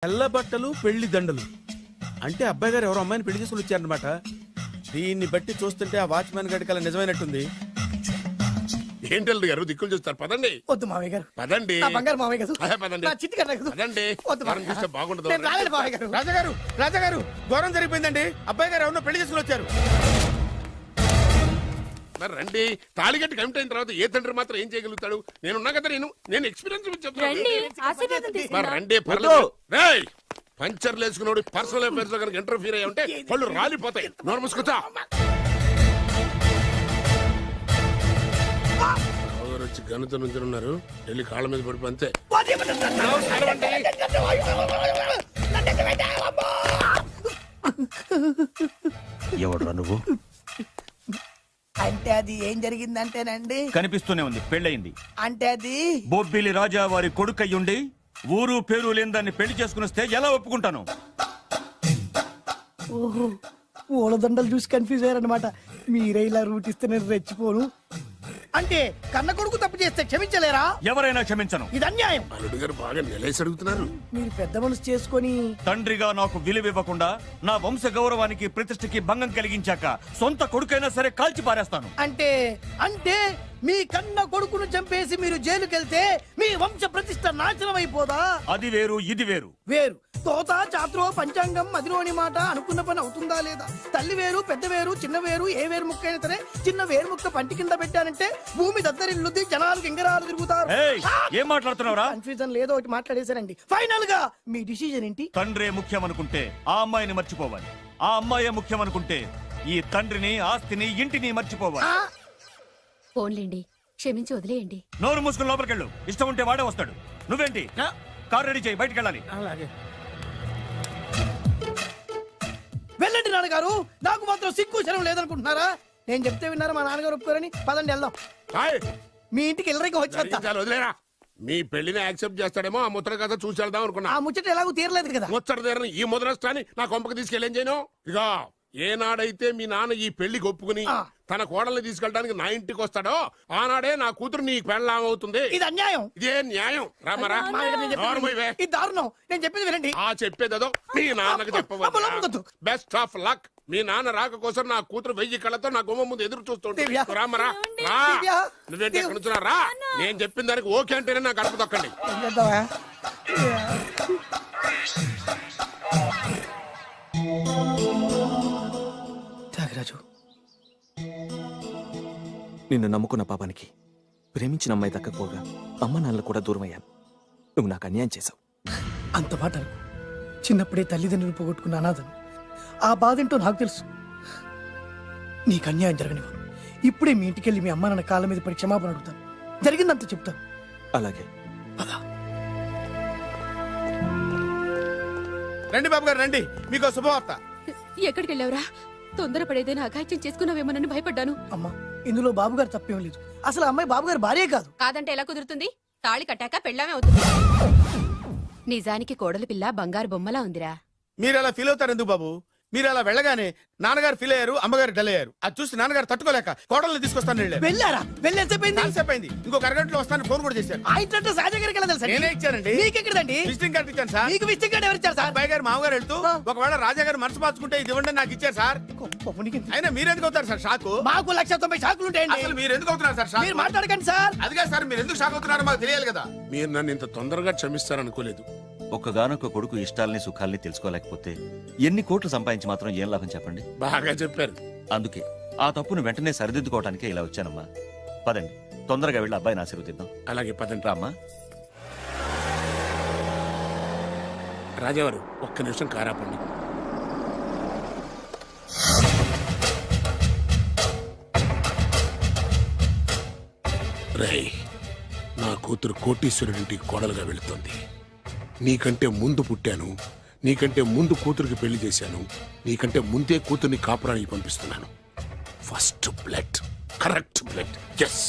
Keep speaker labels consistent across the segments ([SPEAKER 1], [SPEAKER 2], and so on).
[SPEAKER 1] తెల్ల బట్టలు పెళ్లి దండలు అంటే అబ్బాయి గారు ఎవరో అమ్మాయిని పెళ్లి చేసుకుని వచ్చారనమాట. దీన్ని బట్టి చూస్తుంటే ఆ వాచ్మెన్ గడి కల నిజమైనట్టుంది.
[SPEAKER 2] ఏంటల్లుడు గారు దిక్కులు చూస్తారు? పదండి.
[SPEAKER 3] వద్దు మామయ్య గారు,
[SPEAKER 2] పదండి.
[SPEAKER 3] నా బంగారు మామయ్య గారు,
[SPEAKER 2] అదే పదండి.
[SPEAKER 3] నా చిట్టి కన్నా గారు.
[SPEAKER 2] పదండి.
[SPEAKER 3] వద్దు
[SPEAKER 2] మనం
[SPEAKER 3] మామయ్య
[SPEAKER 2] చూస్తే
[SPEAKER 3] గారు.
[SPEAKER 2] బాగుండదు.
[SPEAKER 3] నేను రాలేదు మామయ్య గారు.
[SPEAKER 1] రాజాగారు రాజాగారు ఘోరం జరిగిపోయిందండి. అబ్బాయి గారు ఎవరినో పెళ్లి చేసుకుని వచ్చారు.
[SPEAKER 2] మరి రండి. తాళిగట్టి కమిట్ అయిన తర్వాత ఏ తండ్రి మాత్రం ఏం చేయగలుగుతాడు? నేనున్నా కదా, నేను ఎక్స్పీరియన్స్ చెప్తాను. మరి రండి, పర్లేదు. రేయ్, పంచర్లు వేసుకున్నాడు పర్సనల్ అఫైర్స్ లో కనుక ఇంటర్ఫీర్ అయ్యి ఉంటే వాళ్ళు రాలిపోతాయి. నోరు మూసుకొచ్చా. వచ్చి గనుత నుంచి ఉన్నారు. వెళ్ళి కాళ్ళ మీద పడిపో అంతే.
[SPEAKER 4] ఎవడురా నువ్వు?
[SPEAKER 3] అంటే అది ఏం జరిగిందంటేనండి,
[SPEAKER 4] కనిపిస్తూనే ఉంది, పెళ్ళయింది.
[SPEAKER 3] అంటే అది
[SPEAKER 4] బొబ్బిలి రాజా వారి కొడుకయ్యుండి ఊరు పేరు లేని దాన్ని పెళ్లి చేసుకుని వస్తే ఎలా ఒప్పుకుంటాను?
[SPEAKER 3] ఓహో, పూలదండలు చూసి కన్ఫ్యూజ్ అయ్యారనమాట. మీరే ఇలా రూట్ ఇస్తే నేను రెచ్చిపోను. అంటే కన్న కొడుకు తప్పు చేస్తే క్షమించలేరా?
[SPEAKER 4] ఎవరైనా క్షమించను.
[SPEAKER 3] ఇది అన్యాయం.
[SPEAKER 2] అల్లుడు గారు బాగా నిలేసి అడుగుతున్నారు.
[SPEAKER 3] మీరు పెద్ద మనసు చేసుకొని
[SPEAKER 4] తండ్రిగా నాకు విలువివ్వకుండా నా వంశ గౌరవానికి ప్రతిష్టకి భంగం కలిగించాక సొంత కొడుకైనా సరే కాల్చి పారేస్తాను.
[SPEAKER 3] అంటే అంటే మీ కన్న కొడుకును చంపేసి మీరు జైలుకెళ్తే మీ వంశ ప్రతిష్ట నాశనం అయిపోదా?
[SPEAKER 4] అది వేరు, ఇది వేరు.
[SPEAKER 3] వేరు. తోత చాత్రో పంచాంగం మదిలోని మాట అనుకున్న పని అవుతుందా లేదా? తల్లి వేరు, పెద్ద వేరు, చిన్న వేరు, ఏ వేరు ముక్క అయినా సరే చిన్న వేరు ముక్క పంటి కింద పెట్టానంటే భూమి దద్దరిల్లుద్ది, జనాలు గింగరాలు తిరుగుతారు.
[SPEAKER 4] ఏయ్, ఏం మాట్లాడుతున్నావురా?
[SPEAKER 3] కన్ఫ్యూజన్ లేదో ఒకటి మాట్లాడేశారండి. ఫైనల్ గా మీ డిసిజన్ ఏంటి?
[SPEAKER 4] తండ్రే ముఖ్యం అనుకుంటే ఆ అమ్మాయిని మర్చిపోవాలి. ఆ అమ్మాయే ముఖ్యం అనుకుంటే ఈ తండ్రిని, ఆస్తిని, ఇంటిని మర్చిపోవాలి.
[SPEAKER 5] ఫోన్లేండి, క్షమించి వదిలేయండి.
[SPEAKER 4] నోరు మూసుకుని లోపలికెళ్ళు. ఇష్టం ఉంటే వాడే వస్తాడు. నువ్వేంటి? కార్ రెడీ చేయి, బయటికి వెళ్ళాలి.
[SPEAKER 1] అలాగే
[SPEAKER 3] వెళ్ళండి నాన్నగారు. నాకు మాత్రం సిగ్గు శరం లేదనుకుంటున్నారా? నేను చెప్తే విన్నారా? మా నాన్నగారు ఒప్పుకోరని. పదండి వెళ్దాం.
[SPEAKER 2] హాయ్,
[SPEAKER 3] మీ ఇంటికి వెళ్ళరికి వచ్చేస్తా.
[SPEAKER 2] చాలు వదిలేరా. మీ పెళ్లిని యాక్సెప్ట్ చేస్తాడేమో ఆ ముద్ర కథ చూసి వెళ్దాం అనుకున్నా.
[SPEAKER 3] ఆ ముచ్చట ఎలాగో తీరలేదు కదా.
[SPEAKER 2] ముచ్చట తీరని ఈ ముద్రష్టాన్ని నా కొంపకి తీసుకెళ్ళేం చేయను. ఇక ఏనాడైతే మీ నాన్న ఈ పెళ్లికి ఒప్పుకుని తన కోడల్ని తీసుకెళ్ళడానికి నా ఇంటికి వస్తాడో ఆనాడే నా కూతురు నీ పెళ్ళాం అవుతుంది.
[SPEAKER 3] ఇది అన్యాయం.
[SPEAKER 2] ఇదే న్యాయం. రామరా,
[SPEAKER 3] ఇది దారుణం. నేను చెప్పేది వినండి.
[SPEAKER 2] ఆ చెప్పేదో మీ నాన్నకు చెప్పవచ్చు. Best of luck. మీ నాన్న రాక కోసం నా కూతురు 1000 కళ్ళతో నా గుమ్మ ముందు ఎదురు చూస్తుంటే రామరా, రా. నువ్వేంటి ఎక్కడ నుంచున్నా? రా. నేను చెప్పిన దానికి ఓకే అంటేనే నా గడప తొక్కండి.
[SPEAKER 6] త్యాగరాజు, నిన్ను నమ్ముకున్న పాపానికి ప్రేమించిన అమ్మాయి దక్కకపోగా అమ్మ నాన్నలు కూడా దూరం అయ్యాను. నువ్వు నాకు అన్యాయం చేశావు.
[SPEAKER 3] అంత మాట అనకు. చిన్నప్పుడే తల్లిదండ్రులు పోగొట్టుకున్న అనాథను. ఆ బాధేంటో నాకు తెలుసు. నీకు అన్యాయం జరగనివ్వను. ఇప్పుడే మీ ఇంటికి వెళ్ళి మీ అమ్మ నాన్న కాళ్ళ మీద పడి క్షమాపణ అడుగుతాను. జరిగిందంత చెప్తాను.
[SPEAKER 6] అలాగే.
[SPEAKER 1] రండి బాబు గారు రండి, మీకు శుభవార్త.
[SPEAKER 5] ఎక్కడికి వెళ్ళావురా? తొందరపడేదైనా అఘాయిత్యం చేసుకున్నావేమోనని భయపడ్డాను.
[SPEAKER 3] అమ్మా, ఇందులో బాబుగారు తప్పేం లేదు. అసలు అమ్మాయి బాబుగారు భార్యే కాదు.
[SPEAKER 5] కాదంటే ఎలా కుదురుతుంది? తాళి కట్టాక పెళ్ళామే అవుతుంది. నిజానికి కోడలి పిల్ల బంగారు బొమ్మలా ఉందిరా.
[SPEAKER 1] మీరు అలా ఫీల్ అవుతారు ఎందుకు బాబు? మీరు అలా వెళ్ళగానే నాన్నగారు ఫీల్ అయ్యారు, అమ్మగారు డల్ అయ్యారు. అది చూసి నాన్నగారు తట్టుకోలేక కోడల్ని తీసుకొస్తాను
[SPEAKER 3] వెళ్ళారా?
[SPEAKER 1] వెళ్ళేసేపోయింది. ఇంకొక అరగంటలో వస్తాను ఫోన్ కూడా చేశారు.
[SPEAKER 3] ఆ ఇంట్లో సహజగారికి వెళ్ళదు సార్.
[SPEAKER 1] నేనే ఇచ్చానండి.
[SPEAKER 3] మీకెక్కడండి?
[SPEAKER 1] విజిటింగ్ కార్డు ఇచ్చాను సార్.
[SPEAKER 3] మీకు విజిటింగ్ కార్డు ఎవరు ఇచ్చారు సార్?
[SPEAKER 1] అబ్బాయి గారు మామగారు వెళ్తూ ఒకవేళ రాజా గారు మనసు మార్చుకుంటే ఇది ఇవ్వండి నాకు ఇచ్చారు సార్. అయినా మీరు ఎందుకు అవుతారు సార్ షాక్?
[SPEAKER 3] మాకు 190 షాకులు ఉంటాయండి.
[SPEAKER 1] అసలు మీరు ఎందుకు అవుతున్నారు సార్ షాక్?
[SPEAKER 3] మీరు మాట్లాడకండి సార్.
[SPEAKER 1] అదిగా సార్, మీరు ఎందుకు షాక్ అవుతున్నారో మాకు తెలియాలి కదా.
[SPEAKER 2] మీరు నన్ను ఇంత తొందరగా క్షమిస్తారనుకోలేదు.
[SPEAKER 4] ఒక్కగానొక్క కొడుకు ఇష్టాల్ని సుఖాల్ని తెలుసుకోలేకపోతే ఎన్ని కోట్లు సంపాదించి మాత్రం ఏం లాభం చెప్పండి?
[SPEAKER 2] బాగా చెప్పారు.
[SPEAKER 4] అందుకే ఆ తప్పును వెంటనే సరిదిద్దుకోవడానికే ఇలా వచ్చానమ్మా. పదండి, తొందరగా వెళ్ళి అబ్బాయిని ఆశీర్వదిద్దాం.
[SPEAKER 2] అలాగే పదండి.
[SPEAKER 4] రామ్మా.
[SPEAKER 2] రాజావారు ఒక్క నిమిషం కారాపండి. రేయ్, నా కూతురు కోటీశ్వరుడింటికి కోడలుగా వెళుతుంది. నీకంటే ముందు పుట్టాను, నీకంటే ముందు కూతురికి పెళ్లి చేశాను, నీకంటే ముందే కూతుర్ని కాపురానికి పంపిస్తున్నాను. First blood, correct blood. Yes.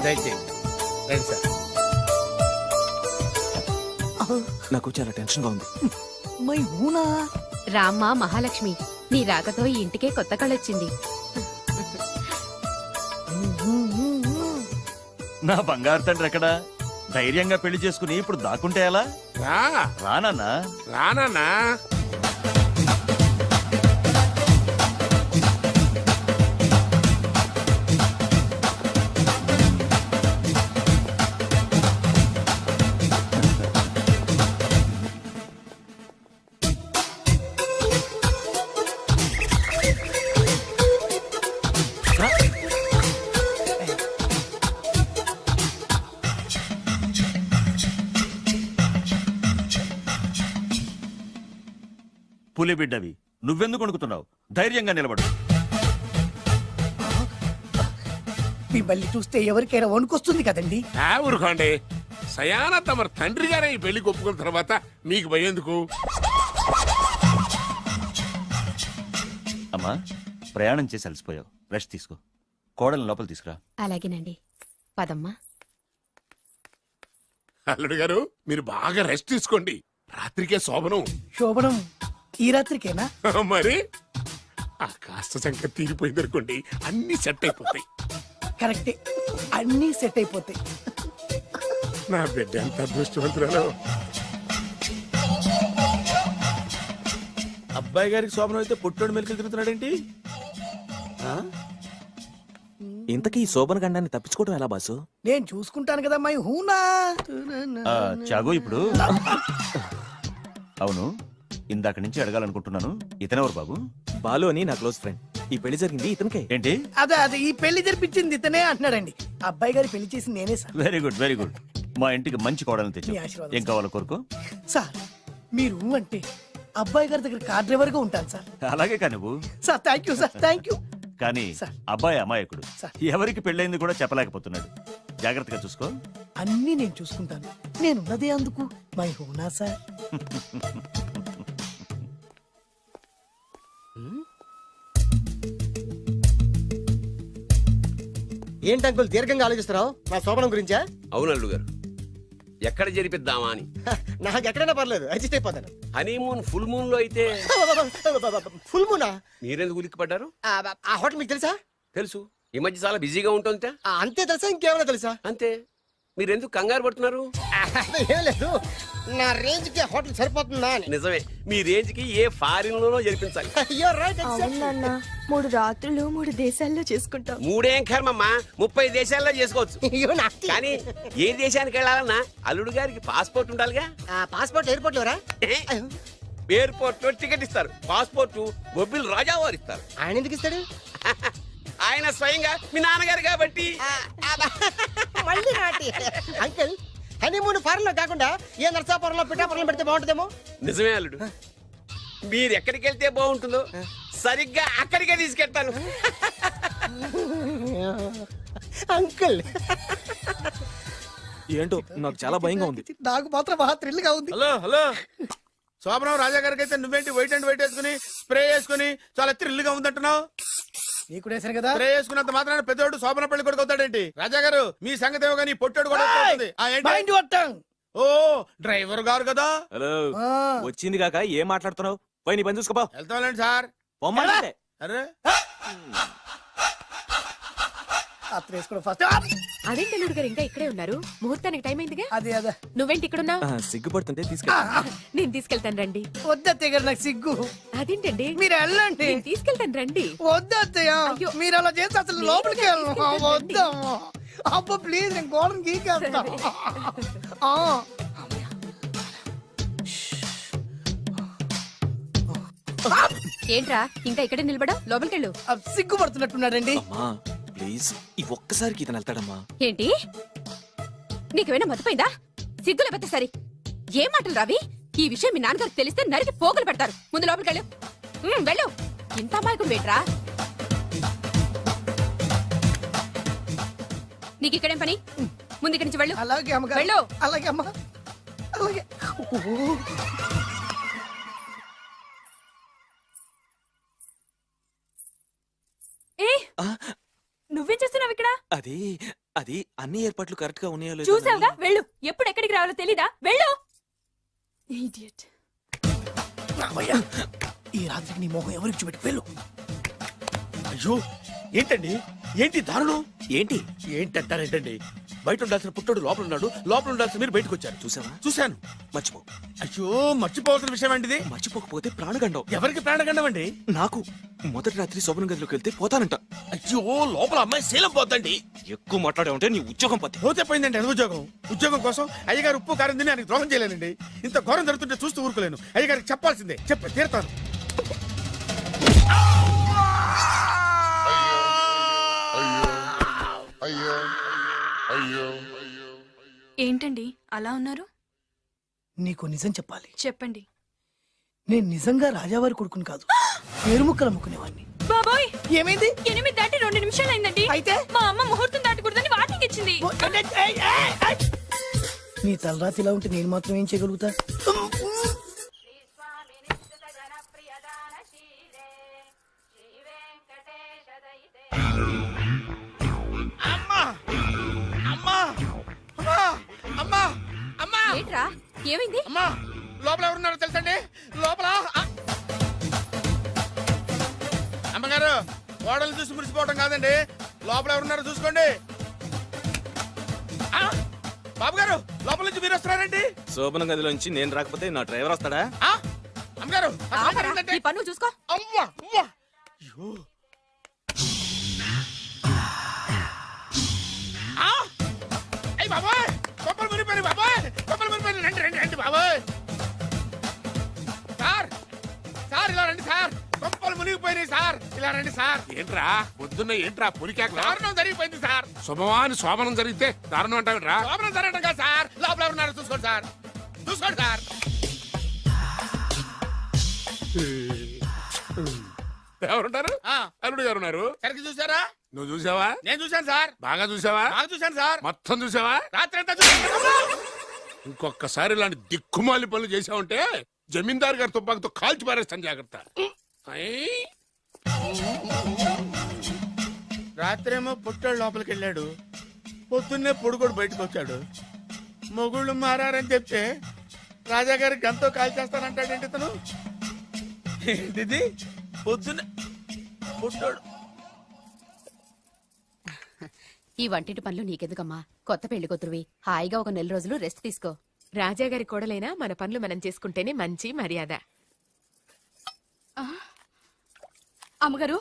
[SPEAKER 1] రండి సార్.
[SPEAKER 6] నాకు చాలా టెన్షన్ గా ఉంది.
[SPEAKER 3] మై ఊనా
[SPEAKER 5] రామ్మ మహాలక్ష్మి, నీ రాకతో ఈ ఇంటికే కొత్త కళొచ్చింది.
[SPEAKER 4] నా బంగారు తండ్రి ఎక్కడా? ధైర్యంగా పెళ్లి చేసుకుని ఇప్పుడు దాక్కుంటే ఎలా?
[SPEAKER 2] రా
[SPEAKER 4] రానన్నా.
[SPEAKER 2] రానా
[SPEAKER 4] పులి బిడ్డవి, నువ్వెందుకు వణుకుతున్నావు? ధైర్యంగా నిలబడు.
[SPEAKER 3] మిమ్మల్ని చూస్తే ఎవరికైనా వణుకొస్తుంది కదండి.
[SPEAKER 2] ఊరుకోండి. సయానా తమ తండ్రి గారే ఈ పెళ్లి ఒప్పుకున్న తర్వాత మీకు భయందుకు?
[SPEAKER 4] అమ్మా, ప్రయాణం చేసి అలసిపోయావు, రెస్ట్ తీసుకో. కోడలు లోపల తీసుకురా.
[SPEAKER 5] అలాగేనండి, పదమ్మా.
[SPEAKER 2] అల్లుడు గారు మీరు బాగా రెస్ట్ తీసుకోండి. రాత్రికే శోభనం.
[SPEAKER 3] శోభనం ఈ రాత్రికేనా?
[SPEAKER 2] మరి ఆ కాస్త సంఖ్య తీరిపోయింది అనుకోండి, అన్ని సెట్ అయిపోతాయి.
[SPEAKER 3] కరెక్టే, అన్నీ సెట్ అయిపోతాయి.
[SPEAKER 2] నా బిడ్డ ఎంత అదృష్టవంతురాలు.
[SPEAKER 1] అబ్బాయి గారికి శోభనం అయితే పుట్టోడు మెలికలు తిరుగుతున్నాడేంటి? ఆ?
[SPEAKER 6] ఇంతకీ ఈ శోభన గండాన్ని తప్పించుకోవడం ఎలా బాసు?
[SPEAKER 3] నేను చూసుకుంటాను కదా మై హూనా.
[SPEAKER 4] చాగు ఇప్పుడు. అవును, ఇందాక నుంచి అడగాలనుకుంటున్నాను, ఇతనెవరు బాబు?
[SPEAKER 6] బాలు అని నా క్లోజ్ ఫ్రెండ్. ఈ పెళ్లి జరిగింది ఇతనికే.
[SPEAKER 4] ఏంటి?
[SPEAKER 3] అదే ఈ పెళ్లి జరిపించింది ఇతనే అంటున్నాడండి. అబ్బాయి గారి పెళ్లి చేసింది నేనే sir.
[SPEAKER 4] Very good, very good. మా ఇంటికి మంచి కోడలు తెచ్చు.
[SPEAKER 3] మీ ఆశీర్వాదం
[SPEAKER 4] ఏం కావాలో కోరుకో.
[SPEAKER 3] సార్ మీరు అంటే అబ్బాయి గారి దగ్గర కార్ డ్రైవర్ గా ఉంటాను సార్.
[SPEAKER 4] అలాగే కానీ నువ్వు.
[SPEAKER 3] Sir thank you sir, thank you.
[SPEAKER 4] కానీ
[SPEAKER 3] సార్.
[SPEAKER 4] అబ్బాయి అమాయకుడు,
[SPEAKER 3] సార్.
[SPEAKER 4] ఎవరికి పెళ్ళైంది కూడా చెప్పలేకపోతున్నాడు. జాగ్రత్తగా చూసుకో.
[SPEAKER 3] అన్నీ నేను చూసుకుంటాను. నేనున్నదే అందుకు మై హూనా సార్.
[SPEAKER 7] ఏంటి అంకుల్ దీర్ఘంగా ఆలోచిస్తున్నావు? నా శోభనం గురించా?
[SPEAKER 8] అవును అల్లు గారు, ఎక్కడ జరిపిద్దామా అని.
[SPEAKER 7] నాకు ఎక్కడైనా పర్లేదు, అడ్జస్ట్ అయిపోతాను.
[SPEAKER 8] హనీమూన్ ఫుల్ మూన్ లో అయితే
[SPEAKER 7] ఫుల్ మూనా?
[SPEAKER 8] మీరెందుకు ఉలిక్కిపడ్డారు?
[SPEAKER 7] ఆ హోటల్ మీకు తెలుసా?
[SPEAKER 8] తెలుసు, ఈ మధ్య చాలా బిజీగా ఉంటుందిట.
[SPEAKER 7] అంతే తెలుసా, ఇంకేమైనా తెలుసా?
[SPEAKER 8] అంతే. మీరెందుకు కంగారు పడుతున్నారు?
[SPEAKER 7] ఏం లేదు, నా రేంజ్ కి హోటల్ సరిపోతుందా అని.
[SPEAKER 8] నిజమే, మీ రేంజ్ కి ఏ ఫారిన్ లోనో జరిపించాలి.
[SPEAKER 7] You're right, exactly.
[SPEAKER 9] అవునన్నా 3 రాత్రులు 3 దేశాల్లో చేసుకుంటాం.
[SPEAKER 8] 3 ఏం కర్మమ్మా, 30 దేశాల్లో చేసుకోవచ్చు.
[SPEAKER 7] You're nasty.
[SPEAKER 8] కానీ ఏ దేశానికి వెళ్ళాలన్నా అల్లుడు గారికి పాస్పోర్ట్ ఉండాలిగా.
[SPEAKER 7] Passport airport LoRa?
[SPEAKER 8] ఎయిర్పోర్ట్ లో టికెట్ ఇస్తారు, పాస్పోర్ట్ బొబ్బిల్ రాజా వారు ఇస్తారు.
[SPEAKER 7] ఆయన ఎందుకు ఇస్తాడు?
[SPEAKER 8] ఆయన స్వయంగా మీ నాన్నగారు కాబట్టి.
[SPEAKER 7] మళ్ళీ నాటి అంకుల్, హనీమూన్ ఫారెన్ లో కాకుండా ఏ నర్సాపురంలో పిఠాపురంలో పెడితే బాగుంటుందేమో.
[SPEAKER 8] నిజమే అల్లుడు, మీరు ఎక్కడికి వెళ్తే బాగుంటుందో సరిగ్గా అక్కడికే తీసుకెళ్తాను.
[SPEAKER 7] అంకుల్
[SPEAKER 6] ఏంటో నాకు చాలా భయంగా ఉంది.
[SPEAKER 3] నాకు మాత్రం బాగా థ్రిల్ గా ఉంది.
[SPEAKER 1] హలో హలో, శోభనం రాజా గారికి అయితే నువ్వేంటి వైట్ అండ్ వైట్ వేసుకుని స్ప్రే వేసుకుని చాలా థ్రిల్ గా ఉందంటున్నావు?
[SPEAKER 3] నీకు వేసాను కదా.
[SPEAKER 1] స్ప్రే వేసుకున్నంత మాత్రాన పెద్దోడు శోభన పెళ్లి కొడుకు అవుతాడేంటి? రాజా గారు మీ సంగతి ఏమో కానీ పొట్టోడు కూడా అవుతుంది. ఆ ఏంటి?
[SPEAKER 3] Mind your tongue.
[SPEAKER 1] ఓ డ్రైవర్ గారు కదా,
[SPEAKER 6] హలో,
[SPEAKER 3] ఆ.
[SPEAKER 6] వచ్చింది కాక ఏం మాట్లాడుతున్నావు? పోయి నీ పని చూసుకోపో.
[SPEAKER 1] వెళ్తాంలేండి సార్.
[SPEAKER 6] పొమ్మంటే
[SPEAKER 1] అరే
[SPEAKER 3] అత్ర వేసుకోవడం ఫస్ట్.
[SPEAKER 5] అదేంటి అల్లుడు గారు ఇంకా ఇక్కడే ఉన్నారు? ముహూర్తానికి టైం అయిందిగా.
[SPEAKER 3] అదే అదే
[SPEAKER 5] నువ్వేంటి ఇక్కడున్నా?
[SPEAKER 6] సిగ్గుపడుతుంటే తీసుకెళ్ళి.
[SPEAKER 5] నేను తీసుకెళ్తాను రండి.
[SPEAKER 3] వద్దత్తయ్య గారు, నాకు సిగ్గు.
[SPEAKER 5] అదేంటండి?
[SPEAKER 3] మీరు వెళ్ళండి.
[SPEAKER 5] నేను తీసుకెళ్తాను రండి.
[SPEAKER 3] వద్దత్తయ్య,
[SPEAKER 5] అయ్యో.
[SPEAKER 3] మీరు అలా చేస్తే అసలు లోపలికి వెళ్ళను. వద్దమ్మా, అబ్బా ప్లీజ్, నేను గోడను గీకేస్తా. ఆ.
[SPEAKER 5] ఏంట్రా ఇంకా ఇక్కడే నిలబడా? లోపలికెళ్ళు.
[SPEAKER 3] సిగ్గుపడుతున్నట్టున్నాడండి.
[SPEAKER 6] అమ్మా ప్లీజ్, ఈ ఒక్కసారికి ఇతను వెళ్తాడమ్మా.
[SPEAKER 5] ఏంటి? నీకేమైనా మతిపోయిందా? సిగ్గు లేకపోతే సరి. ఏ మాటలు రావి? ఈ విషయం మీ నాన్నగారికి తెలిస్తే నరికి పోగులు పెడతారు. ముందు లోపలికెళ్ళు. వెళ్ళు. ఇంత అమాయకుడు వేట్రా? నీకు ఇక్కడేం పని? ముందు ఇక్కడి నుంచి వెళ్ళు.
[SPEAKER 3] అలాగే అమ్మగారు.
[SPEAKER 5] వెళ్ళు.
[SPEAKER 3] అలాగే అమ్మా, అలాగే.
[SPEAKER 9] నువ్వేం చేస్తున్నావు ఇక్కడ?
[SPEAKER 6] అది అది అన్ని ఏర్పాట్లు కరెక్ట్ గా ఉన్నాయో లేదో
[SPEAKER 9] చూసావుగా,
[SPEAKER 6] అని-
[SPEAKER 9] వెళ్ళు. ఎప్పుడు ఎక్కడికి రావాలో తెలీదా? వెళ్ళు. Idiot.
[SPEAKER 3] ఈ రాత్రికి నీ మొహం ఎవరికి చూపెట్టి వెళ్ళు.
[SPEAKER 1] అయ్యో ఏంటండి ఏంటి దారుణం
[SPEAKER 6] ఏంటి
[SPEAKER 1] ఏంటంటారేంటండి బయట ఉండాల్సిన పుట్టోడు లోపల ఉన్నాడు లోపల ఉండాల్సిన మీరు బయటకు వచ్చారు
[SPEAKER 6] చూసావా?
[SPEAKER 1] చూశాను
[SPEAKER 6] మర్చిపో.
[SPEAKER 1] అయ్యో మర్చిపోవాల్సిన విషయం అండి ఇది
[SPEAKER 6] మర్చిపోకపోతే ప్రాణగండం.
[SPEAKER 1] ఎవరికి ప్రాణగండం అండి
[SPEAKER 6] నాకు మొదటి రాత్రి శోభనం గదిలోకి వెళ్తే పోతానంట.
[SPEAKER 1] అయ్యో లోపల అమ్మాయి శీలం పోద్దండి
[SPEAKER 6] ఎక్కువ మాట్లాడే ఉంటే నీ ఉద్యోగం పోతే.
[SPEAKER 1] పోతే పోయిందండి అది ఉద్యోగం కోసం అయ్యగారు ఉప్పు కారం తిని ఆయనకి ద్రోహం చేయలేనండి ఇంత ఘోరం జరుగుతుంటే చూస్తూ ఊరుకోలేను అయ్యగారికి చెప్పాల్సిందే చెప్పి తీరుతాను
[SPEAKER 9] ఏంటండి అలా ఉన్నారు?
[SPEAKER 3] నీకు నిజం చెప్పాలి.
[SPEAKER 9] చెప్పండి.
[SPEAKER 3] నేను నిజంగా రాజావారి కొడుకుని కాదు, పేరుముక్కలు అమ్ముకునేవాడిని.
[SPEAKER 9] బాబోయ్,
[SPEAKER 3] ఏమైంది?
[SPEAKER 9] 8 దాటి 2 నిమిషాలు అయిందండి.
[SPEAKER 3] అయితే
[SPEAKER 9] మా అమ్మ ముహూర్తం దాటకూడదని వాటికి ఇచ్చింది.
[SPEAKER 3] నీ తలరాతి ఇలా ఉంటే నేను మాత్రం ఏం చేయగలుగుతా?
[SPEAKER 1] అమ్మా అమ్మా
[SPEAKER 5] ఏంట్రా ఏమైంది?
[SPEAKER 1] అమ్మా లోపల ఎవరున్నారో తెలుసండి లోపల అమ్మగారు గోడలు చూసి మురిసిపోవడం కాదండి లోపల ఎవరున్నారో చూసుకోండి బాబు గారు లోపల నుంచి మీరు వస్తున్నారండి
[SPEAKER 6] శోభనం గదిలోంచి నేను రాకపోతే నా డ్రైవర్ వస్తాడా?
[SPEAKER 1] అమ్మగారు
[SPEAKER 5] ఆపరా, నీ పన్ను చూసుకో.
[SPEAKER 1] అమ్మా అమ్మా అయ్యో అయ్యి బాబాయ్ కొప్పలు మునిపోయి బాబాయ్ కొప్పలు మునిపోయి రండి రండి రండి బాబాయ్ సార్ సార్ ఇలా రండి సార్ కొప్పలు మునిగిపోయినాయి సార్ ఇలా రండి సార్
[SPEAKER 2] ఏంట్రా పొద్దున్న ఏంట్రా పులికేకలా?
[SPEAKER 1] దారుణం జరిగిపోయింది సార్
[SPEAKER 2] శుభమాని శోభనం జరిగితే దారుణం అంటావురా?
[SPEAKER 1] లోపల జరగడం కాదు సార్ లోపల ఎవరున్నారో చూసుకోండి సార్ చూసుకోండి సార్
[SPEAKER 2] ఎవరుంటారు? అల్లుడు గారు ఉన్నారు.
[SPEAKER 1] సరిగ్గా చూసారా?
[SPEAKER 2] నువ్వు చూసావా?
[SPEAKER 1] నేను చూశాను సార్
[SPEAKER 2] బాగా చూసావా?
[SPEAKER 1] బాగా చూశాను సార్
[SPEAKER 2] మొత్తం చూసావా?
[SPEAKER 1] రాత్రి అంతా చూశాను
[SPEAKER 2] ఇంకొకసారి ఇలాంటి దిక్కుమాలి పనులు చేసావంటే జమీందారు గారి తుపాకుతో కాల్చి పారేస్తాను జాగ్రత్త.
[SPEAKER 1] రాత్రేమో పుట్టాడు లోపలికి వెళ్ళాడు పొద్దున్నే పొడుగోడు బయటకు వచ్చాడు మొగుళ్ళు మారని చెప్తే రాజాగారి గంతో కాల్ చేస్తానంటాడేంటి ఇతను ఏంటిది పొద్దున్నే పుట్టాడు
[SPEAKER 5] ఈ వంటింటి పనులు నీకెందుకమ్మా? కొత్త పెళ్లి కూతురువి, హాయిగా ఒక 4 రోజులు రెస్ట్ తీసుకో.
[SPEAKER 10] రాజాగారి కోడలైనా మన పనులు మనం చేసుకుంటేనే మంచి మర్యాద.
[SPEAKER 5] అమ్మగారు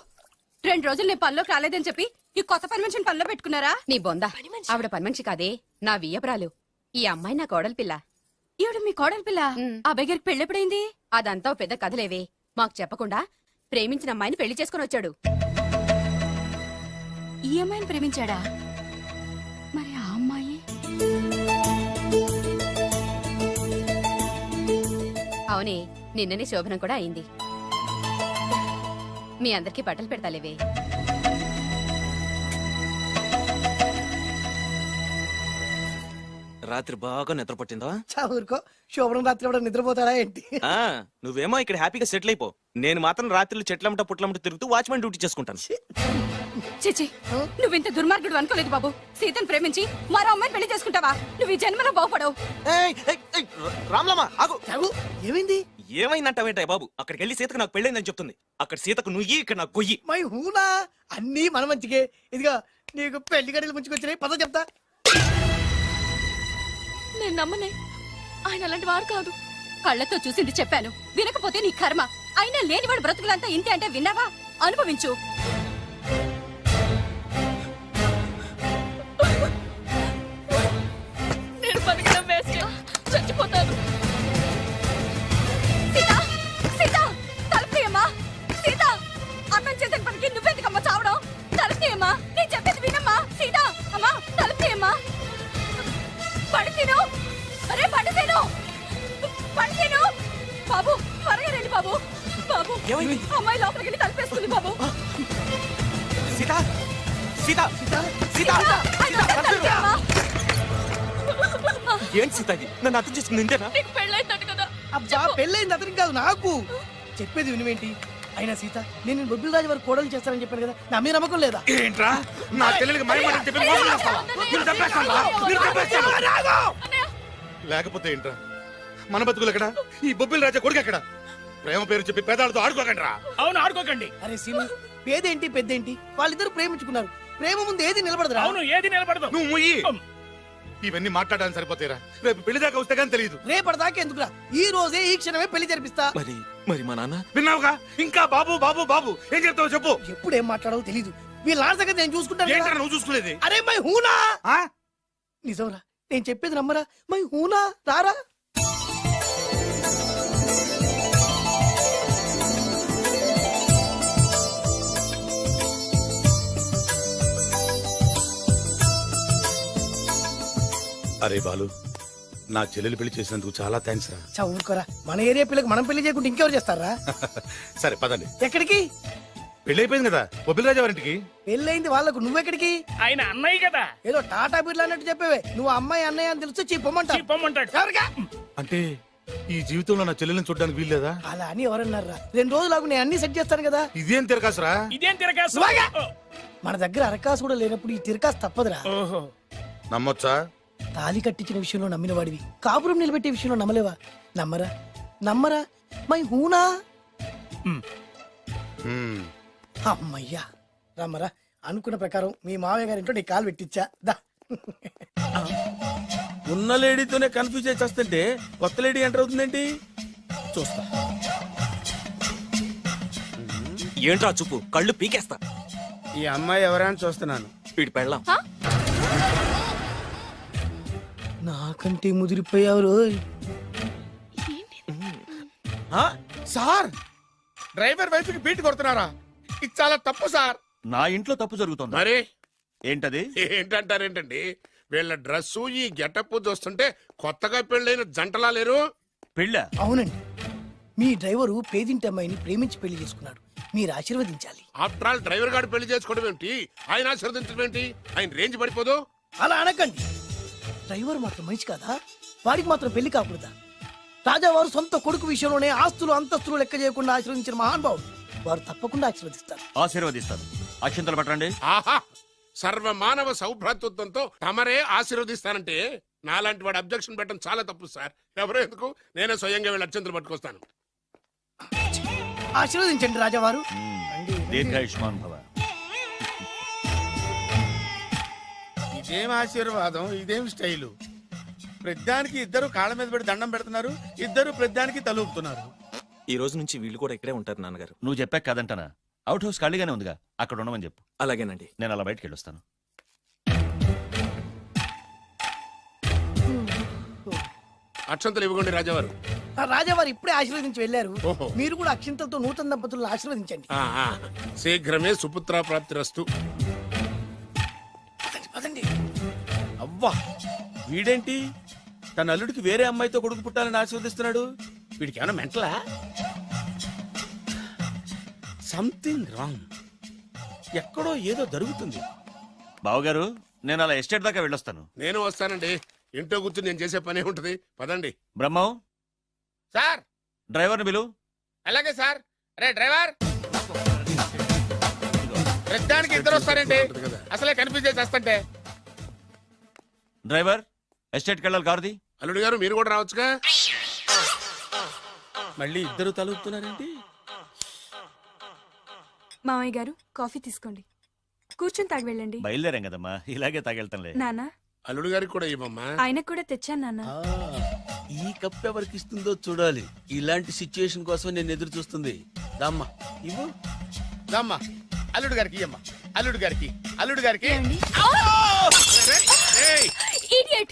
[SPEAKER 5] 2 రోజులు నేను పనిలోకి రాలేదని చెప్పి ఈ కొత్త పని మనిషిని పనిలో పెట్టుకున్నారా? నీ బొంద, ఆవిడ పని మనిషి కాదే, నా వియ్యపురాలు. ఈ అమ్మాయి నా కోడలి పిల్ల. ఈవిడ మీ కోడలి పిల్ల? అబ్బాయి గారికి పెళ్ళెప్పుడైంది? అదంతా ఓ పెద్ద కథలేవే, మాకు చెప్పకుండా ప్రేమించిన అమ్మాయిని పెళ్లి చేసుకుని వచ్చాడు. ఈ అమ్మాయిని ప్రేమించాడా? మరి ఆ అమ్మాయి? అవునే, నిన్ననే శోభనం కూడా అయింది. మీ అందరికి బట్టలు పెడతాలేవే.
[SPEAKER 6] రాత్రి బాగా నిద్ర పట్టిందా?
[SPEAKER 3] ఊరుకో, శోభనం రాత్రి కూడా నిద్రపోతారా ఏంటి?
[SPEAKER 6] ఆ, నువ్వేమో ఇక్కడ హ్యాపీగా సెటిల్ అయిపో. నేను మాత్రం రాత్రులు చెట్లమ్మట పుట్లమ్మట తిరుగుతూ వాచ్మెన్ డ్యూటీ చేసుకుంటాను.
[SPEAKER 5] చిచి, నువ్వింత దుర్మార్గుడు అనుకోలేదు బాబు. సీతను ప్రేమించి మరో అమ్మాయిని పెళ్లి చేసుకుంటావా? నువ్వు ఈ జన్మలో బాగుపడవు.
[SPEAKER 6] రామ్లమ్మ ఆగు.
[SPEAKER 3] ఏమైంది?
[SPEAKER 6] ఏమైందంటావేంటాయి బాబు? అక్కడికి వెళ్ళి సీతకు నాకు పెళ్ళైందని చెప్తుంది. అక్కడ సీతకు నుయ్యి, ఇక్కడ నాకు కొయ్యి.
[SPEAKER 3] మై హూనా, అన్నీ మన మంచికే. ఇదిగా నీకు పెళ్లి గడియలు ముంచుకొచ్చినాయి, పద చెప్తా.
[SPEAKER 5] నేను నమ్మనే, ఆయన అలాంటి వారు కాదు. కళ్ళతో చూసింది చెప్పాను, వినకపోతే నీ కర్మ. అయినా లేనివాడు బ్రతుకులంతా ఇంతే అంటే విన్నావా? అనుభవించు.
[SPEAKER 9] నేను బతకడం వేస్ట్, చచ్చిపోతాను.
[SPEAKER 5] సీత, సీత, తలుపు తీయమ్మా. సీత, అన్నం చేసిన పనికి నువ్వెందుకమ్మా చావడం? తలుపు తీయమ్మా, నేను చెప్పేది వినమ్మా. సీత, అమ్మా తలుపు తీయమ్మా. పడితేను, అరే పడితేను, పడితేను. బాబు త్వరగా రండి బాబు. బాబు, అమ్మాయి లోపలికి వెళ్ళి తలుపేస్తుంది బాబు.
[SPEAKER 6] సీత, సీత, సీత, ఏంటి సీత ఇది? నన్ను అర్థం చేసుకుంది ఇంతేనా?
[SPEAKER 9] నీకు పెళ్ళైందట కదా?
[SPEAKER 3] అబ్బా, పెళ్ళైంది అతనికి కాదు, నాకు. చెప్పేది వినువేంటి? అయినా సీత, నేను బొబ్బిల్ రాజు వారు కోడలు చేస్తానని చెప్పాను కదా, నా మీద నమ్మకం లేదా?
[SPEAKER 2] ఏంట్రా నా చెల్లెలికి మైమని చెప్పి మోసం చేస్తావా? నిన్ను చంపేస్తావా? నిన్ను చంపేస్తావా? లేకపోతే ఏంట్రా మన బతుకులు ఎక్కడ? ఈ బొబ్బిల్ రాజా కొడుకు ఎక్కడ? ప్రేమ పేరు చెప్పి పేదాలతో ఆడుకోకండి రా.
[SPEAKER 3] అవును ఆడుకోకండి. అరే సీను, పేదేంటి పెద్దేంటి, వాళ్ళిద్దరు ప్రేమించుకున్నారు. ప్రేమ ముందు ఏది నిలబడదురా. అవును, ఏది నిలబడదు.
[SPEAKER 2] నువ్వు ముయ్యి. ఇవన్నీ మాట్లాడడానికి సరిపోతాయిరా. రేపు పెళ్లి దాకా వస్తే కానీ తెలియదు.
[SPEAKER 3] రేపటిదాకా ఎందుకురా, ఈ రోజే ఈ క్షణమే పెళ్లి జరిపిస్తా.
[SPEAKER 6] మరి మా నాన్న
[SPEAKER 2] విన్నావుగా, ఇంకా బాబు బాబు బాబు ఏం చెప్తావు చెప్పు.
[SPEAKER 3] ఎప్పుడు ఏం మాట్లాడవో తెలీదు. వీళ్ళ నాన్న సంగతి నేను చూసుకుంటాను
[SPEAKER 2] ఏంటన్నా
[SPEAKER 3] కదా.
[SPEAKER 2] నువ్వు చూసుకునేది?
[SPEAKER 3] అరే మై హూనా.
[SPEAKER 2] ఆ?
[SPEAKER 3] నిజంరా, నేను చెప్పేది నమ్మరా. మై హూనా, రారా.
[SPEAKER 1] అరే బాలు, నా చెల్లెలు పెళ్లి చేసినందుకు చాలా థ్యాంక్స్ రా.
[SPEAKER 3] చదువుకోరా, మన ఏరియా పిల్లకి మనం పెళ్లి చేయకుండా ఇంకెవరు చేస్తారా?
[SPEAKER 1] సరే పదండి.
[SPEAKER 3] ఎక్కడికి?
[SPEAKER 1] పెళ్లి అయిపోయింది కదా బొబ్బిలరాజు వారింటికి.
[SPEAKER 3] పెళ్ళైంది వాళ్ళకు, నువ్వెక్కడికి? ఆయన అన్నయ్య కదా. ఏదో టాటా బిర్లా అన్నట్టు చెప్పేవే. నువ్వు అమ్మాయి అన్నయ్య అని తెలిస్తే చెప్పమంటాడు. ఎవరికా?
[SPEAKER 1] అంటే ఈ జీవితంలో నా చెల్లెల్ని చూడడానికి వీల్లేదా?
[SPEAKER 3] అలా అని ఎవరన్నారా? 2 రోజులకు నేను అన్ని సెట్ చేస్తాను కదా.
[SPEAKER 1] ఇదేం తిరగాసురా?
[SPEAKER 3] సుమాగా! మన దగ్గర అరకాసు కూడా లేనప్పుడు ఈ తిరకాసు తప్పదురా.
[SPEAKER 1] నమ్మొచ్చా?
[SPEAKER 3] తాలి కట్టించిన విషయంలో నమ్మిన వాడివి, కాపురం నిలబెట్టే విషయంలో నమ్మలేవా? నమ్మరా నమ్మరా మై హూనా. అమ్మయ్యా, రమ్మరా. అనుకున్న ప్రకారం మీ మావయ్య గారింట్లో నీ కాలు పెట్టించా. దా.
[SPEAKER 1] ఉన్న లేడీతోనే కన్ఫ్యూజ్ చేసి వస్తుంటే కొత్త లేడీ ఎంటర్ అవుతుందేంటి? చూస్తా.
[SPEAKER 6] ఏంట్రా చూపు, కళ్ళు పీకేస్తా.
[SPEAKER 1] ఈ అమ్మాయి ఎవరా అని చూస్తున్నాను.
[SPEAKER 6] వీడి పెళ్ళాం.
[SPEAKER 3] నాకంటే ముదిరిపోయావు రోయ్.
[SPEAKER 1] సార్, డ్రైవర్ వైఫ్ కి బీట్ కొడుతున్నారా? ఇది చాలా తప్పు సార్.
[SPEAKER 4] నా ఇంట్లో తప్పు జరుగుతుంది.
[SPEAKER 2] మరి
[SPEAKER 4] ఏంటది?
[SPEAKER 2] ఏంటంటారేంటండి? వీళ్ళ డ్రెస్సు ఈ గెటప్ చూస్తుంటే కొత్తగా పెళ్ళైన జంటలా లేరు.
[SPEAKER 4] పెళ్ళా?
[SPEAKER 3] అవునండి, మీ డ్రైవరు పేదింటి అమ్మాయిని ప్రేమించి పెళ్లి చేసుకున్నాడు. మీరు ఆశీర్వదించాలి.
[SPEAKER 2] ఆఫ్టర్ ఆల్ డ్రైవర్ గారు పెళ్లి చేసుకోవడం ఏంటి, ఆయన ఆశీర్వదించడం ఏంటి? ఆయన రేంజ్ పడిపోదు.
[SPEAKER 3] అలా అనకండి. డ్రైవర్ మాత్రం మనిషి కాదా? వాడికి మాత్రం పెళ్లి కాకూడదా? రాజావారు సొంత కొడుకు విషయంలోనే ఆస్తులు అంతస్తులు లెక్క చేయకుండా ఆశీర్వదించిన మహానుభావుడు. వారు తప్పకుండా ఆశీర్వదిస్తారు.
[SPEAKER 4] ఆశీర్వదిస్తాను. అక్షంతలు పట్టండి.
[SPEAKER 2] ఆహా, సర్వ మానవ సౌభ్రాతృత్వంతో తమరే ఆశీర్వదిస్తానంటే నాలాంటి వాడు అబ్జెక్షన్ పెట్టడం చాలా తప్పు సార్. ఎవరో ఎందుకు, నేనే స్వయంగా వీళ్ళ అత్యంతలు పట్టుకొస్తాను.
[SPEAKER 3] ఆశీర్వదించండి రాజావారు.
[SPEAKER 4] దీర్ఘాయుష్మాన్ భవ.
[SPEAKER 1] ఇదేం ఆశీర్వాదం, ఇదేం స్టైలు? ప్రద్దానికి ఇద్దరు కాళ్ళ మీద పెట్టి దండం పెడుతున్నారు, ఇద్దరు ప్రద్దానికి తలూపుతున్నారు.
[SPEAKER 6] ఈ రోజు నుంచి వీళ్ళు కూడా ఇక్కడే ఉంటారు నాన్నగారు.
[SPEAKER 4] నువ్వు చెప్పాక కాదంటానా? అవుట్ హౌస్ ఖాళీగానే ఉందిగా, అక్కడ ఉండమని చెప్పు.
[SPEAKER 6] అలాగేనండి.
[SPEAKER 4] నేను అలా బయటకు వెళ్ళొస్తాను.
[SPEAKER 2] అక్షంతలు ఇవ్వకండి రాజావారు.
[SPEAKER 3] రాజావారు ఇప్పుడే ఆశీర్వదించి వెళ్ళారు.
[SPEAKER 2] ఓహో.
[SPEAKER 3] మీరు కూడా అక్షింతలతో నూతన దంపతులను ఆశీర్వదించండి.
[SPEAKER 2] ఆహా, శీఘ్రమే సుపుత్ర ప్రాప్తి రస్తు.
[SPEAKER 3] పదండి.
[SPEAKER 1] అవ్వా, వీడేంటి తన అల్లుడికి వేరే అమ్మాయితో కొడుకు పుట్టాలని ఆశీర్వదిస్తున్నాడు? వీడికి ఏమైనా మెంటలా? Something wrong. ఎక్కడో ఏదో జరుగుతుంది.
[SPEAKER 4] బావగారు, నేను అలా ఎస్టేట్ దాకా వెళ్ళొస్తాను.
[SPEAKER 2] నేను వస్తానండి. ఇంట్లో కూర్చుని నేను చేసే పనే ఉంటది. పదండి.
[SPEAKER 4] బ్రహ్మం,
[SPEAKER 8] సార్
[SPEAKER 4] డ్రైవర్ని పిలు.
[SPEAKER 8] అలాగే సార్. రే డ్రైవర్, ప్రతిదానికి ఇద్దరు వస్తారండి. అసలే కన్ఫ్యూజ్ చేసి వస్తుంటే.
[SPEAKER 4] డ్రైవర్, ఎస్టేట్కి వెళ్ళాలి, కారుది.
[SPEAKER 2] అల్లుడు గారు మీరు కూడా రావచ్చుగా.
[SPEAKER 1] మళ్ళీ ఇద్దరు తలుపుతున్నారేంటి?
[SPEAKER 5] మామయ్య గారు, కాఫీ తీసుకోండి. కూర్చొని తాగి వెళ్ళండి.
[SPEAKER 4] బయలుదేరాం కదమ్మా, ఇలాగే తాగెళ్తానులే.
[SPEAKER 5] నాన్న,
[SPEAKER 2] అల్లుడు గారికి కూడా ఇవ్వమ్మా.
[SPEAKER 5] ఆయనకు కూడా తెచ్చాను నాన్న.
[SPEAKER 1] ఈ కప్ ఎవరికి ఇస్తుందో చూడాలి. ఇలాంటి సిచ్యుయేషన్ కోసం నేను ఎదురు చూస్తుంది. దామ్మా ఇవ్వు, దామ్మా.
[SPEAKER 8] అల్లుడు గారికి ఇయ్యమ్మా. అల్లుడు గారికి, అల్లుడు గారికి.
[SPEAKER 5] ఏమండి?
[SPEAKER 2] ఏయ్!
[SPEAKER 5] Idiot!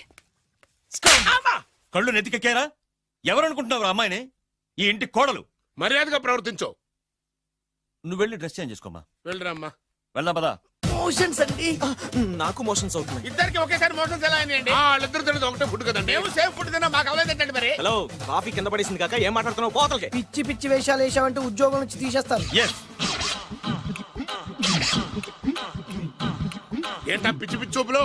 [SPEAKER 4] కళ్ళు నెత్తికెక్కారా? ఎవరనుకుంటున్నావు అమ్మాయిని? ఈ ఇంటి కోడలు.
[SPEAKER 2] మర్యాదగా ప్రవర్తించో.
[SPEAKER 4] నువ్వు వెళ్ళి డ్రెస్ చేంజ్ చేసుకోమ్మా.
[SPEAKER 2] వెళ్ళరమ్మా.
[SPEAKER 4] వెళ్దాం పదా.
[SPEAKER 3] మోషన్స్ అండి.
[SPEAKER 6] నాకు మోషన్స్ అవుతున్నాయి.
[SPEAKER 8] ఇద్దరికి ఒకేసారి మోషన్స్ ఎలా అయినాయండి?
[SPEAKER 2] వాళ్ళిద్దరు తినదు ఒకటే ఫుడ్ కదండి.
[SPEAKER 8] మేము సేఫ్ ఫుడ్ తిన్నా, మాకు అవ్వలేదండి మరి.
[SPEAKER 6] హలో, కాఫీ కింద పడేసింది కాక ఏం మాట్లాడుతున్నావు? పోతలకి.
[SPEAKER 3] పిచ్చి పిచ్చి వేషాలు వేసామంటే ఉద్యోగం నుంచి తీసేస్తారు.
[SPEAKER 2] ఏంటా పిచ్చి పిచ్చి చూపులు?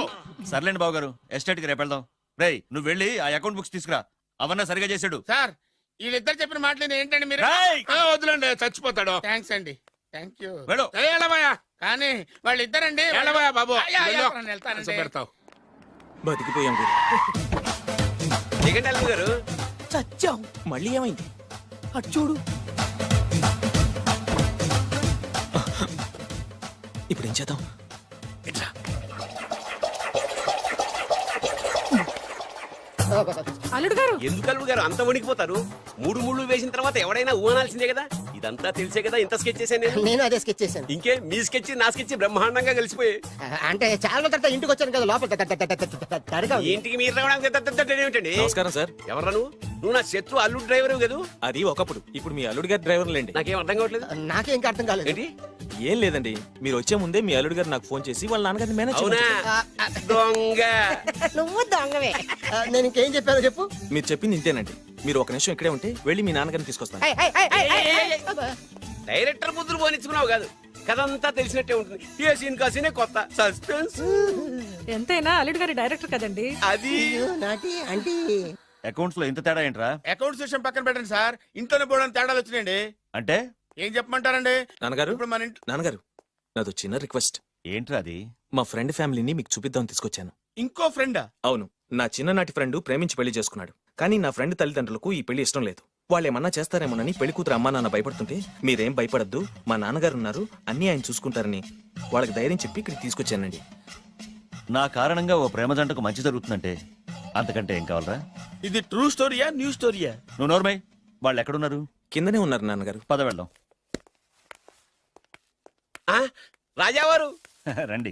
[SPEAKER 4] సర్లేండి బావగారు, ఎస్టేట్కి రేపు వెళ్దాం. రేయ్, నువ్వు వెళ్ళి ఆ అకౌంట్ బుక్స్ తీసుకురా. అవన్నా సరిగా చేశాడు.
[SPEAKER 8] సార్, వీళ్ళిద్దరు చెప్పిన మాటలు ఏంటండి మీరు?
[SPEAKER 4] రేయ్!
[SPEAKER 2] వద్దులండి, చచ్చిపోతాడు.
[SPEAKER 8] థ్యాంక్స్ అండి. Thank you.
[SPEAKER 4] వెళ్ళు.
[SPEAKER 2] వెళ్ళబోయా
[SPEAKER 8] కానీ వాళ్ళిద్దరండి.
[SPEAKER 2] వెళ్ళబోయా బాబు.
[SPEAKER 8] అయ్యా,
[SPEAKER 2] వెళ్ళు.
[SPEAKER 8] వెళ్తానండి.
[SPEAKER 2] పెడతావు.
[SPEAKER 6] బతికిపోయాం గురు.
[SPEAKER 8] దిగండి అల్లుడు గారు.
[SPEAKER 3] చచ్చాం.
[SPEAKER 6] మళ్ళీ ఏమైంది?
[SPEAKER 3] అటు చూడు.
[SPEAKER 6] ఇప్పుడు ఏం చేద్దాం?
[SPEAKER 10] అల్లుడు గారు
[SPEAKER 8] ఎందుకు అల్లుడు గారు అంత వణికిపోతారు? మూడు ముళ్ళు వేసిన తర్వాత ఎవడైనా ఊనాల్సిందే కదా. ఇదంతా తెలిసే కదా ఇంత స్కెచ్ చేశాను నేను.
[SPEAKER 7] నేను అదే స్కెచ్ చేశాను.
[SPEAKER 8] ఇంకే మీ స్కెచ్ నా స్కెచ్ బ్రహ్మాండంగా కలిసిపోయి.
[SPEAKER 7] అంటే చాలా రోజుల తర్వాత ఇంటికి వచ్చాను కదా, లోపల తడిగా ఉంది.
[SPEAKER 8] ఇంటికి మీరు రావడానికి ఏమిటండి?
[SPEAKER 6] నమస్కారం సార్.
[SPEAKER 8] ఎవరా నువ్వు నా శత్రు అల్లుడు డ్రైవర్ కదా.
[SPEAKER 6] అది ఒకప్పుడు, ఇప్పుడు మీ అల్లుడు గారి డ్రైవర్ లేండి.
[SPEAKER 8] నాకేం అర్థం కావట్లేదు.
[SPEAKER 7] నాకే ఇంకా అర్థం కాలేదు.
[SPEAKER 8] ఏంటి?
[SPEAKER 6] ఏం లేదండి, మీరు వచ్చే ముందే మీ అల్లుడు గారు నాకు ఫోన్ చేసి వాళ్ళ నాన్నగారిని మేనేజ్
[SPEAKER 8] అవునా?
[SPEAKER 6] చేయమని
[SPEAKER 8] దొంగ.
[SPEAKER 7] నువ్వు దొంగవే. నేను ఇంకేం చెప్పానో చెప్పు.
[SPEAKER 6] మీరు చెప్పింది ఇంతేనండి. మీరు ఒక నిమిషం ఇక్కడే ఉంటే వెళ్ళి మీ నాన్నగారిని తీసుకొస్తాను.
[SPEAKER 8] డైరెక్టర్ బుద్ధులు పోనిచ్చుకున్నావు కాదు. కథంతా తెలిసినట్టే ఉంటుంది. ఏ సీన్ కా సీనే కొత్త సస్పెన్స్.
[SPEAKER 10] ఎంతైనా అల్లుడు గారి డైరెక్టర్ కదండి.
[SPEAKER 8] అది
[SPEAKER 7] నాటి అంటే
[SPEAKER 4] అకౌంట్స్ లో ఇంత తేడా ఏంట్రా?
[SPEAKER 1] అకౌంట్స్ విషయం పక్కన పెట్టండి సార్, ఇంట్లోనే పోవడానికి తేడాలు వచ్చినాయండి.
[SPEAKER 4] అంటే
[SPEAKER 1] ఏం చెప్పమంటారండి?
[SPEAKER 6] నాన్నగారు,
[SPEAKER 1] ఇప్పుడు మన ఇంట్లో
[SPEAKER 6] నాన్నగారు, నాదో చిన్న రిక్వెస్ట్.
[SPEAKER 4] ఏంట్రా అది?
[SPEAKER 6] మా ఫ్రెండ్ ఫ్యామిలీని మీకు చూపిద్దాం తీసుకొచ్చాను.
[SPEAKER 1] ఇంకో ఫ్రెండా?
[SPEAKER 6] అవును, నా చిన్ననాటి ఫ్రెండ్ ప్రేమించి పెళ్లి చేసుకున్నాడు. కానీ నా ఫ్రెండ్ తల్లిదండ్రులకు ఈ పెళ్లి ఇష్టం లేదు. వాళ్ళు ఏమన్నా చేస్తారేమోనని పెళ్లి కూతురు అమ్మా నాన్న భయపడుతుంటే, మీరేం భయపడద్దు, మా నాన్నగారు ఉన్నారు, అన్నీ ఆయన చూసుకుంటారని వాళ్ళకి ధైర్యం చెప్పి ఇక్కడికి తీసుకొచ్చానండి.
[SPEAKER 4] నా కారణంగా ఓ ప్రేమ జంటకు మంచి జరుగుతుందంటే అంతకంటే ఏం కావాలరా?
[SPEAKER 1] ఇది ట్రూ స్టోరీయా న్యూ స్టోరీయా?
[SPEAKER 4] నువ్వు నోర్మై. వాళ్ళు ఎక్కడున్నారు?
[SPEAKER 6] కిందనే ఉన్నారు నాన్నగారు.
[SPEAKER 4] పద వెళ్దాం.
[SPEAKER 8] రాజావారు
[SPEAKER 4] రండి.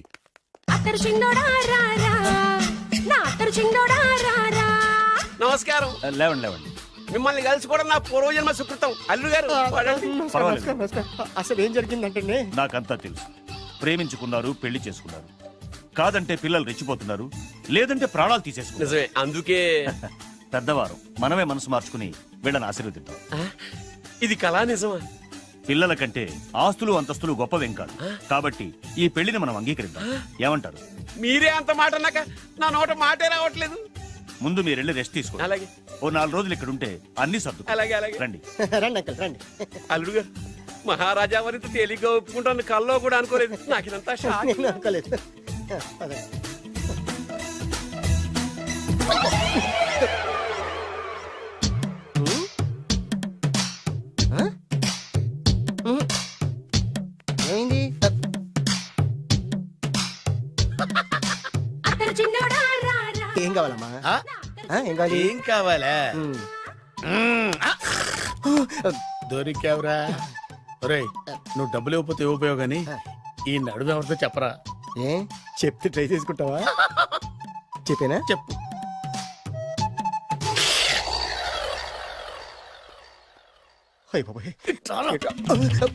[SPEAKER 8] నమస్కారం.
[SPEAKER 4] లేవండి లేవండి.
[SPEAKER 8] మిమ్మల్ని కలుసుకోవడం నా పూర్వజన్మ సుకృతం. అల్లుడు గారు వాడండి.
[SPEAKER 4] పర్వాలేదు.
[SPEAKER 7] అసలు ఏం జరిగిందంటే
[SPEAKER 4] నాకంతా తెలుసు. ప్రేమించుకున్నారు, పెళ్లి చేసుకున్నారు. కాదంటే పిల్లలు రెచ్చిపోతున్నారు, లేదంటే ప్రాణాలు తీసేసుకున్నారు.
[SPEAKER 8] నిజమే, అందుకే
[SPEAKER 4] పెద్దవారు మనమే మనసు మార్చుకుని వీళ్ళని ఆశీర్వదిద్దాం.
[SPEAKER 8] ఇది కళా నిజమా?
[SPEAKER 4] పిల్లల కంటే ఆస్తులు అంతస్తులు గొప్పవేం కాదు. కాబట్టి ఈ పెళ్లిని మనం అంగీకరిద్దాం. ఏమంటారు?
[SPEAKER 8] మీరే అంత మాట అన్నాక నా నోట మాటే రావట్లేదు.
[SPEAKER 4] ముందు మీరు వెళ్ళి రెస్ట్ తీసుకోండి.
[SPEAKER 8] అలాగే
[SPEAKER 4] ఓ 4 రోజులు ఇక్కడ ఉంటే అన్ని సర్దు.
[SPEAKER 8] అలాగే అలాగే.
[SPEAKER 4] రండి.
[SPEAKER 7] రండి అంకల్ రండి.
[SPEAKER 8] అల్లుడు గారు, మహారాజా వారితో తేలిగ్గా ఒప్పుకుంటాను కల్లో కూడా అనుకోలేదు. నాకు ఇదంతా షాక్.
[SPEAKER 7] నేను అనుకోలేదు. పదండి. ఏమైంది? ఏం కావాలమ్మా?
[SPEAKER 1] ఆ?
[SPEAKER 7] ఏం కావాలి?
[SPEAKER 1] ఏం కావాలా?
[SPEAKER 7] ఉమ్.
[SPEAKER 1] దొరికావురా. ఒరేయ్, నువ్వు డబ్బులు ఇవ్వకపోతే ఇవ్వబోయావు గానీ ఈ నడుము ఎవరితో చెప్పరా.
[SPEAKER 7] ఏ చెప్తే ట్రై చేసుకుంటావా? చెప్పేనా?
[SPEAKER 1] చెప్పు.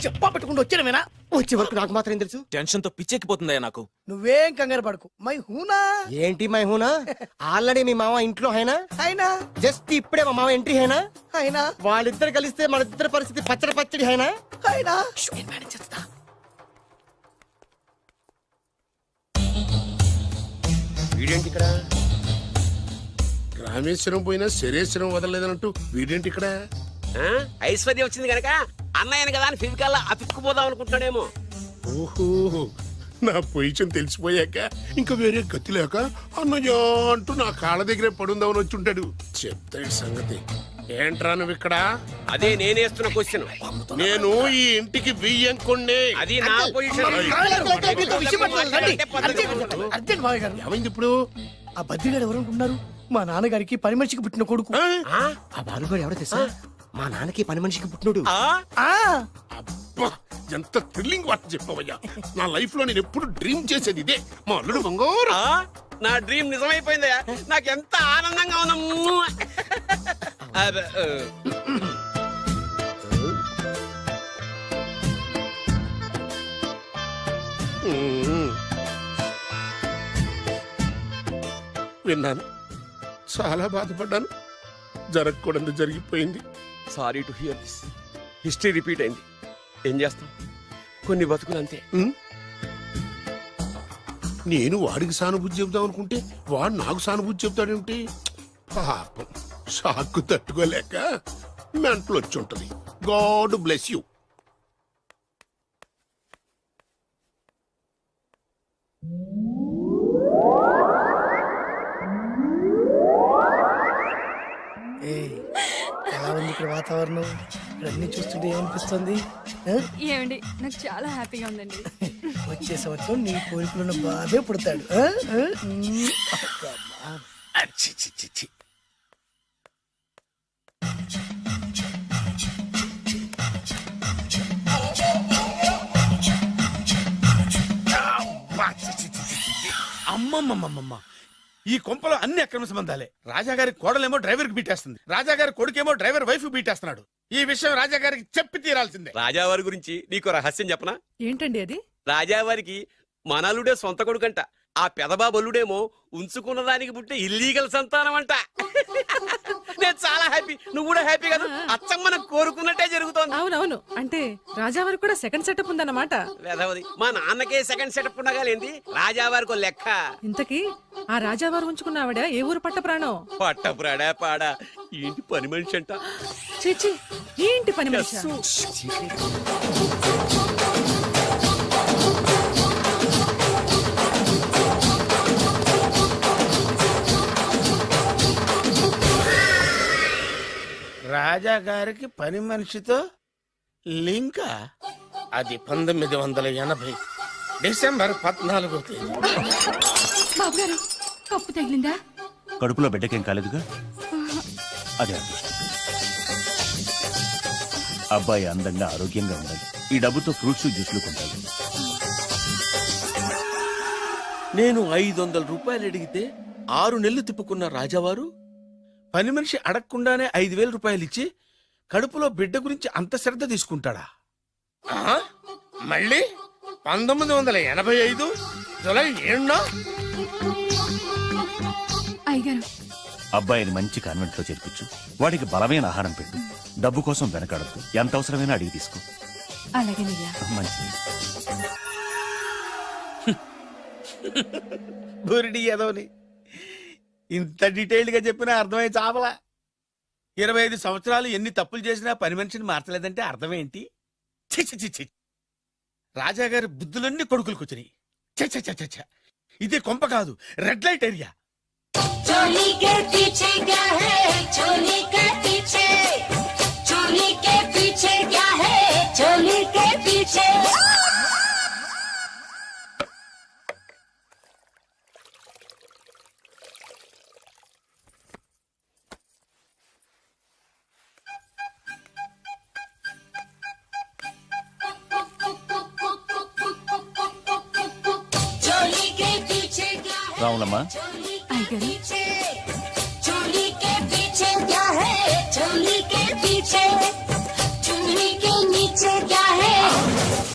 [SPEAKER 1] చెప్పా పెట్టుకుంటూ వచ్చానేనా?
[SPEAKER 7] వచ్చే వరకు నాకు మాత్రం ఏం తెలుసు?
[SPEAKER 6] టెన్షన్ తో పిచ్చెక్కిపోతుందయ్యా నాకు.
[SPEAKER 3] నువ్వేం కంగారు పడకు, మై హూనా
[SPEAKER 7] ఏంటి మై హూనా? ఆల్రెడీ మీ మామ ఇంట్లో అయినా
[SPEAKER 3] అయినా
[SPEAKER 7] జస్ట్ ఇప్పుడే మా మామ ఎంట్రీ అయినా
[SPEAKER 3] అయినా
[SPEAKER 7] వాళ్ళిద్దరు కలిస్తే మన ఇద్దరు పరిస్థితి పచ్చడి పచ్చడి అయినా
[SPEAKER 3] అయినా
[SPEAKER 8] వీడేంటి ఇక్కడ?
[SPEAKER 2] రామేశ్వరం పోయినా శరేశ్వరం వదలలేదన్నట్టు వీడేంటి ఇక్కడ?
[SPEAKER 8] ఐశ్వర్య వచ్చింది కనుక అన్నయ్యను కదా అని ఫిజికల్ అతుక్కుపోదాం అనుకుంటున్నాడేమో.
[SPEAKER 2] ఓహో, నా పొజిషన్ తెలిసిపోయాక ఇంకా వేరే గతి లేక అన్నయ్య అంటూ నా కాళ్ళ దగ్గరే పడుందామని వచ్చి ఉంటాడు. చెప్తాడు సంగతి. ఏంట్రా నువ్వు ఇక్కడ?
[SPEAKER 8] అదే నేనేస్తున్న క్వశ్చన్.
[SPEAKER 2] నేను ఈ ఇంటికి బియ్యంకొండే.
[SPEAKER 8] అది నా పొజిషన్.
[SPEAKER 3] అర్జెంట్ మావయ్య గారు.
[SPEAKER 2] ఏమైంది ఇప్పుడు?
[SPEAKER 3] ఆ బద్రిగాడు ఎవరు అనుకుంటున్నారు? మా నాన్నగారికి పని మనిషికి పుట్టిన కొడుకు.
[SPEAKER 7] ఆ బాలుగాడు ఎవడో తెలుసా? మా నాన్నకి పని మనిషికి పుట్టినోడు.
[SPEAKER 2] అబ్బా, ఎంత థ్రిల్లింగ్ వార్త చెప్పవయ్యా. నా లైఫ్ లో నేను ఎప్పుడు డ్రీమ్ చేసేది ఇదే. మా అల్లుడు బంగారు.
[SPEAKER 8] నా డ్రీమ్ నిజమైపోయిందయ్యా. నాకు ఎంత ఆనందంగా ఉందా.
[SPEAKER 2] విన్నాను, చాలా బాధపడ్డాను. జరగకూడదు జరిగిపోయింది.
[SPEAKER 8] Sorry to hear this. History repeat అయింది. ఏం చేస్తాం, కొన్ని బతుకులు అంతే.
[SPEAKER 2] నేను వాడికి సానుభూతి చెబుదాం అనుకుంటే వాడు నాకు సానుభూతి చెబుతాడేమిటి? పాపం, షాక్కు తట్టుకోలేక మెంటలు వచ్చి ఉంటది. God bless you.
[SPEAKER 3] ఎలా ఉంది ఇక్కడ వాతావరణం ఇక్కడ అన్ని చూస్తుంటే ఏమనిపిస్తుంది ఆ?
[SPEAKER 5] ఏమండి నాకు చాలా హ్యాపీగా ఉందండి.
[SPEAKER 3] వచ్చే సంవత్సరం నీ కోరికలున్న బాబే పుడతాడు ఆ? ఆ? అబ్బా.
[SPEAKER 2] చి, చి, చి, చి.
[SPEAKER 1] అబ్బా, చి, చి, చి, చి, చి. అమ్మమ్మమ్మమ్మమ్మ ఈ కొంపలో అన్ని అక్రమ సంబంధాలే. రాజాగారి కోడలేమో డ్రైవర్ కి బీటేస్తుంది, రాజాగారి కొడుకేమో డ్రైవర్ వైఫ్ బీటేస్తున్నాడు. ఈ విషయం రాజాగారికి చెప్పి తీరాల్సిందే.
[SPEAKER 8] రాజావారి గురించి నీకు రహస్యం చెప్పనా?
[SPEAKER 10] ఏంటండి అది?
[SPEAKER 8] రాజావారికి మనలుడే సొంత కొడుకంట. ఆ పెదబాబల్లుడేమో ఉంచుకున్న దానికి పుట్టే ఇల్లీగల్ సంతానం అంట. నేను చాలా హ్యాపీ, నువ్వు కూడా హ్యాపీ కదా? అచ్చం మనం కోరుకున్నట్టే జరుగుతోంది.
[SPEAKER 10] అవునవును, అంటే రాజావారికి కూడా సెకండ్ సెటప్ ఉందన్నమాట.
[SPEAKER 8] వేదవది, మా నాన్నకే సెకండ్ సెటప్ ఉండగాలేంది, రాజావారికి ఓ లెక్క.
[SPEAKER 10] ఇంతకీ ఆ రాజావారు ఉంచుకున్న ఆవిడ ఏ ఊరు పట్ట ప్రాణం?
[SPEAKER 8] పట్టపురాడా పాడా ఏంటి పని మనిషి అంట.
[SPEAKER 10] చీచి, ఏంటి పని మనిషి?
[SPEAKER 1] రాజాగారికి పని మనిషితో లింకా? అది 1980 డిసెంబర్ 14వ తేదీ.
[SPEAKER 5] బాబు గారు కప్పు తగిలిందా?
[SPEAKER 4] కడుపులో బిడ్డకేం కాలేదుగా? అదే అదృష్టం. అబ్బాయి అందంగా ఆరోగ్యంగా ఉండాలి. ఈ డబ్బుతో ఫ్రూట్స్ జ్యూస్లు కొంటాడు.
[SPEAKER 1] నేను 500 రూపాయలు అడిగితే 6 నెలలు తిప్పుకున్న రాజావారు పని మనిషి అడగకుండానే 5,000 రూపాయలు ఇచ్చి కడుపులో బిడ్డ గురించి అంత శ్రద్ధ తీసుకుంటాడా? మళ్ళీ 1985 జూలై 7
[SPEAKER 5] అయ్యగారు
[SPEAKER 4] అబ్బాయిని మంచి కాన్వెంట్ లో చేర్పించు. వాడికి బలమైన ఆహారం పెట్టు. డబ్బు కోసం వెనకాడద్దు. ఎంత అవసరమైనా అడిగి తీసుకో.
[SPEAKER 5] అలాగేనయ్యా.
[SPEAKER 4] మంచిది.
[SPEAKER 1] బురిడి ఏదోని ఇంత డీటెయిల్డ్ గా చెప్పినా అర్థమై చావలా. 25 సంవత్సరాలు ఎన్ని తప్పులు చేసినా పని మనిషిని మార్చలేదంటే అర్థమేంటి? ఛీ, ఛీ, ఛీ, ఛీ. రాజాగారి బుద్ధులన్నీ కొడుకులకు వచ్చినాయి. ఛ, ఛ, ఛ, ఛ, ఛ. ఇది కొంప కాదు, రెడ్ లైట్ ఏరియా.
[SPEAKER 11] चोली के पीछे क्या है? चोली के पीछे, चोली के पीछे क्या है? चोली के पीछे चोली के पीछे क्या है?
[SPEAKER 4] రావులమ్మా,
[SPEAKER 5] అయ్యగారు
[SPEAKER 11] चोली के पीछे क्या है? चोली के पीछे, चुन्नी के नीचे क्या है?